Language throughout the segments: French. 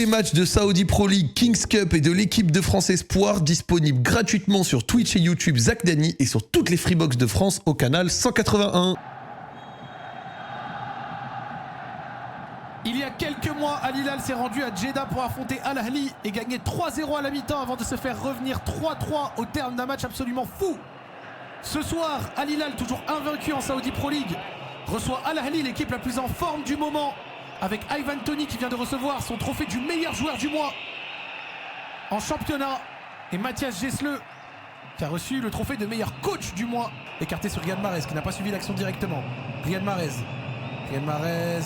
matchs de Saudi Pro League, Kings Cup et de l'équipe de France Espoir disponibles gratuitement sur Twitch et YouTube Zach Dany et sur toutes les Freebox de France au canal 181. Il y a quelques mois, Al Hilal s'est rendu à Jeddah pour affronter Al Ahly et gagner 3-0 à la mi-temps avant de se faire revenir 3-3 au terme d'un match absolument fou. Ce soir, Al Hilal, toujours invaincu en Saudi Pro League, reçoit Al Ahly, l'équipe la plus en forme du moment, avec Ivan Toney qui vient de recevoir son trophée du meilleur joueur du mois en championnat, et Mathias Jesle qui a reçu le trophée de meilleur coach du mois, écarté sur Riyad Mahrez qui n'a pas suivi l'action directement. Riyad Mahrez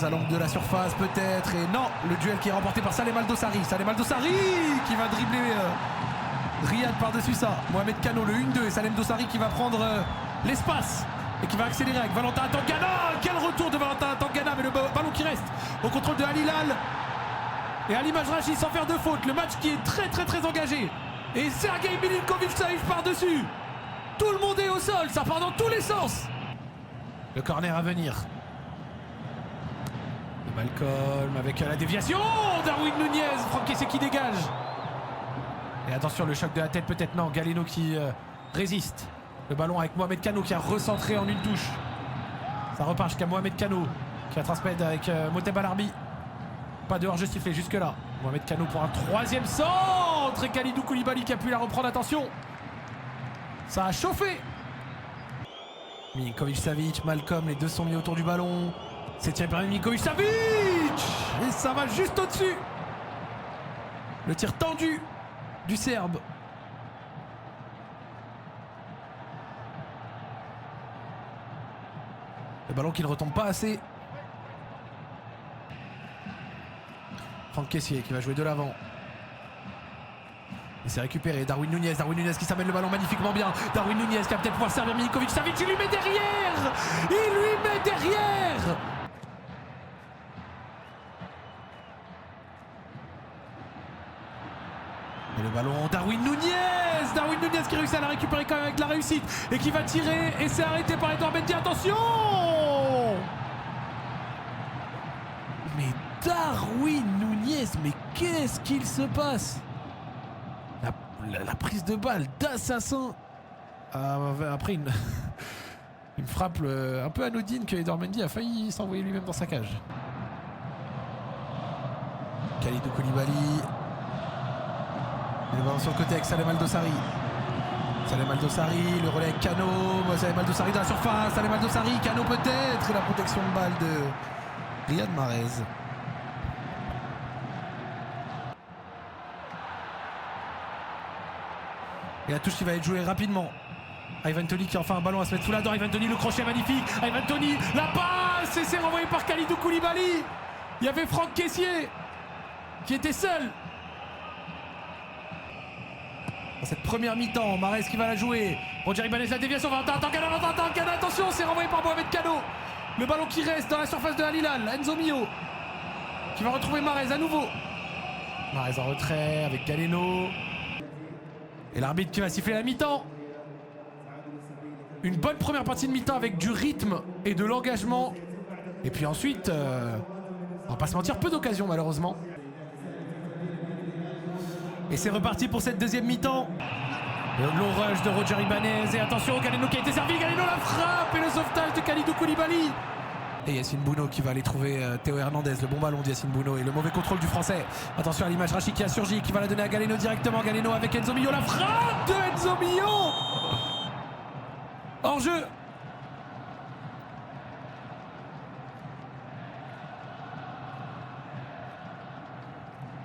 à l'angle de la surface peut-être, et non, le duel qui est remporté par Salem Al Dossari. Salem Al Dossari qui va dribbler Riyad par-dessus ça. Mohamed Kano le 1-2 et Salem Dossari qui va prendre l'espace et qui va accélérer avec Valentin Tangana. Quel retour de Valentin Tangana, mais le ballon qui reste au contrôle de Al Hilal. Et Ali Majrachi sans faire de faute. Le match qui est très engagé. Et Sergei Milinkovic arrive par-dessus. Tout le monde est au sol, ça part dans tous les sens. Le corner à venir. Malcolm avec la déviation. Darwin Nunez, Franck Kessié qui dégage. Et attention, le choc de la tête peut-être, non. Galeno qui résiste. Le ballon avec Mohamed Kano qui a recentré en une touche. Ça repart jusqu'à Mohamed Kano qui va transmettre avec Moteb Alarbi. Pas de hors-jeu sifflé jusque là. Mohamed Kano pour un troisième centre et Kalidou Koulibaly qui a pu la reprendre. Attention, ça a chauffé. Milinkovic Savic, Malcolm, les deux sont mis autour du ballon. C'est tiré par Milinkovic Savic et ça va juste au-dessus. Le tir tendu du Serbe. Le ballon qui ne retombe pas assez. Franck Kessié qui va jouer de l'avant. Il s'est récupéré. Darwin Nunez qui s'amène le ballon magnifiquement bien. Darwin Nunez qui va peut-être pouvoir servir Milinkovic Savic. Il lui met derrière. Et le ballon, Darwin Nunez qui réussit à la récupérer quand même avec la réussite et qui va tirer, et c'est arrêté par Edouard Mendy. Attention, mais Darwin Nunez, mais qu'est-ce qu'il se passe? La prise de balle d'assassin après une frappe un peu anodine que Edouard Mendy a failli s'envoyer lui-même dans sa cage. Kalidou Koulibaly. Le ballon sur le côté avec Salem Al Dossari. Le relais avec Kano. Salem Al Dossari dans la surface. Salem Al Dossari, Kano peut-être. Et la protection de balle de Riyad Mahrez. Et la touche qui va être jouée rapidement. Ivan Toney qui a enfin un ballon à se mettre sous la dent. Ivan Toney, le crochet magnifique. Ivan Toney, la passe. Et c'est renvoyé par Kalidou Koulibaly. Il y avait Franck Kessié qui était seul. Dans cette première mi-temps, Mahrez qui va la jouer. Roger Ibanez, la déviation, Valentin Tangana, attention, c'est renvoyé par Mohamed Kano. Le ballon qui reste dans la surface de Al Hilal. Enzo Mio qui va retrouver Mahrez à nouveau. Mahrez en retrait avec Galeno. Et l'arbitre qui va siffler la mi-temps. Une bonne première partie de mi-temps avec du rythme et de l'engagement. Et puis ensuite, on va pas se mentir, peu d'occasions malheureusement. Et c'est reparti pour cette deuxième mi-temps. Le long rush de Roger Ibanez. Et attention, Galeno qui a été servi. Galeno la frappe et le sauvetage de Kalidou Koulibaly. Et Yacine Bouno qui va aller trouver Théo Hernandez. Le bon ballon de Yacine Bouno et le mauvais contrôle du français. Attention à Ali Majrachi qui a surgi, qui va la donner à Galeno directement. Galeno avec Enzo Mio. La frappe de Enzo Mio. Hors jeu.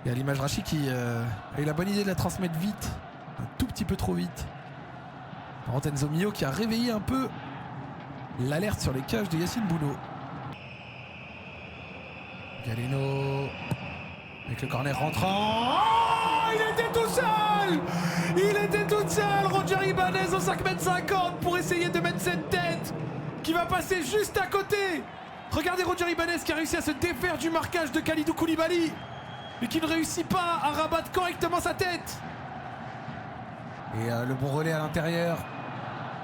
Et Ali Majrachi qui a eu la bonne idée de la transmettre vite, un tout petit peu trop vite. Par contre, Enzo Mio qui a réveillé un peu l'alerte sur les cages de Yacine Bouno. Galeno avec le corner rentrant. Oh, il était tout seul. Roger Ibanez au 5,50 m pour essayer de mettre cette tête qui va passer juste à côté. Regardez Roger Ibanez qui a réussi à se défaire du marquage de Kalidou Koulibaly, mais qui ne réussit pas à rabattre correctement sa tête. Et le bon relais à l'intérieur.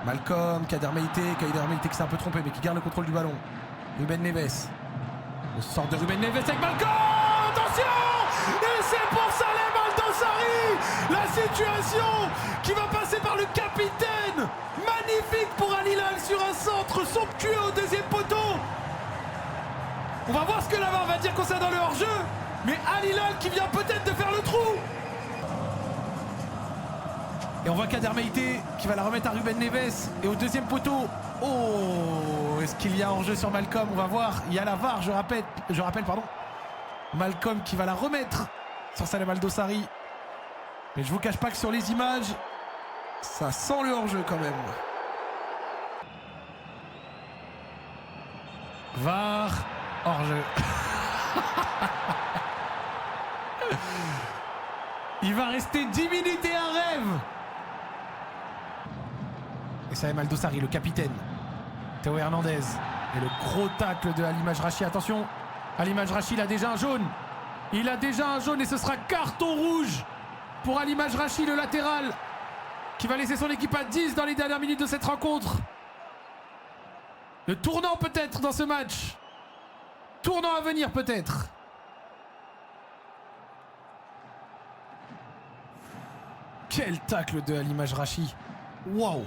Malcolm, Kader Meïté qui s'est un peu trompé mais qui garde le contrôle du ballon. Ruben Neves. Le sort de Ruben Neves avec Malcolm. Attention. Et c'est situation qui va passer par le capitaine. Magnifique pour Al Hilal sur un centre somptueux au deuxième poteau. On va voir ce que la VAR va dire concernant le hors-jeu. Mais Al Hilal qui vient peut-être de faire le trou. Et on voit Kader Meïté qui va la remettre à Ruben Neves. Et au deuxième poteau, oh, est-ce qu'il y a hors-jeu sur Malcolm? On va voir. Il y a la VAR, je rappelle, pardon. Malcolm qui va la remettre sur Salem Al Dossari. Mais je vous cache pas que sur les images, ça sent le hors-jeu quand même. VAR, hors-jeu. Il va rester 10 minutes et un rêve. Et Salem Al Dossari, le capitaine. Théo Hernandez. Et le gros tacle de Ali Majrachi. Attention, Ali Majrachi, il a déjà un jaune. Il a déjà un jaune et ce sera carton rouge pour Ali Majrachi, le latéral, qui va laisser son équipe à 10 dans les dernières minutes de cette rencontre. Le tournant peut-être dans ce match. Tournant à venir peut-être. Quel tacle de Ali Majrachi. Waouh.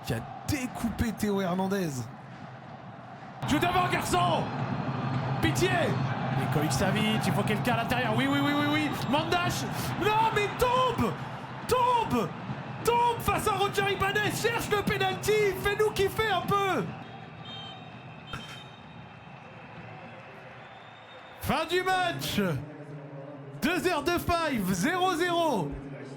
Qui a découpé Théo Hernandez. Joue devant, garçon. Pitié. Nikovic Savic, il faut quelqu'un à l'intérieur. Oui. Mandash. Non, mais tombe face à Roger Ibanez. Cherche le penalty. Fais-nous kiffer un peu. Fin du match. 2 heures de 5, 0-0.